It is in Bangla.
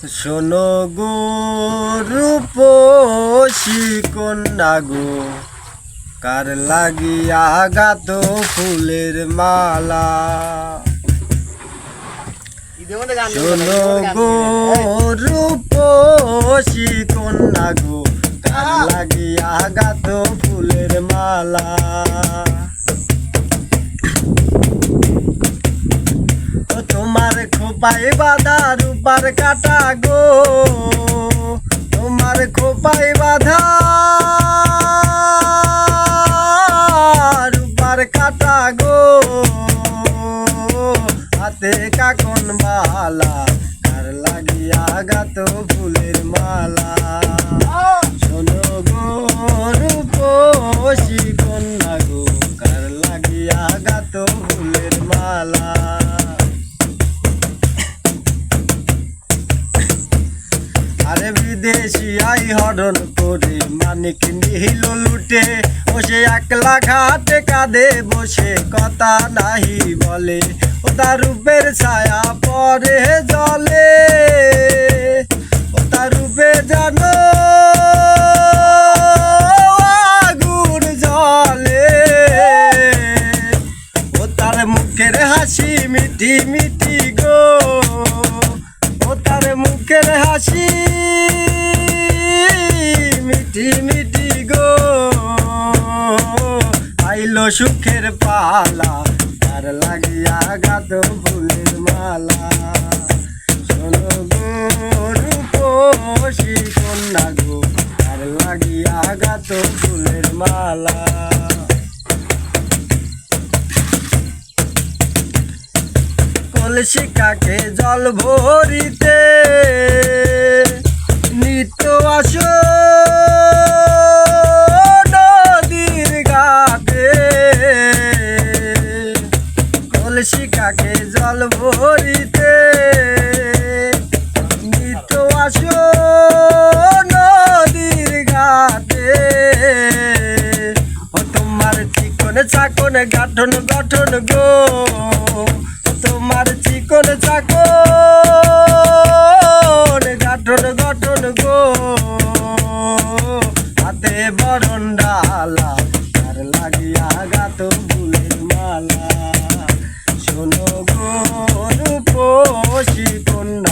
শোনো গো রূপসী কন্যা গো, কার লাগিয়া গাত ফুলের মালা। শোনো গো রূপসী কন্যা গো, কার লাগিয়া গাত ফুলের মালা। তোমার খোপায় বাঁধা রূপার কাটা গো, তোমার খোপায় বাঁধা রূপার কাটা গো, হাতে কাকন বালা, কার লাগিয়া গাত ফুলের মালা। শোনো গো রূপসী কন্যা গো, কার লাগিয়া গাত ফুলের মালা। আরে বিদেশি আই হরণ করে মানিক নিহিল লুটে, বসে একলা ঘাটে কাঁদে বসে কথা নাহি বলে, ও তার রূপের ছায়া পরে জলে, ও তার রূপে জানো আগুন জলে, ও তার মুখের হাসি মিঠি মিঠি গো, ও তার মুখের হাসি মিঠি মিঠি গো, আইলো সুখের পালা, তার লাগিয়া গাত ফুলের মালা। শোনো গো রূপসী কন্যা গো, তার লাগিয়া গাত ফুলের মালা। কলসি কাকে জল ভরিতে নিত্য আসো নদীর ঘাটে, কলসি কাকে জল ভরিতে নিত্য আসো নদীর ঘাটে, ও তোমার চিকন চাকন গাঠন গঠন গো, তোমার চিকন চাকন গাঠন গঠন গো, হাতে বরণ ডালা, তার লাগিয়া গাত ফুলের মালা। শোনো গো রূপসী কন্যা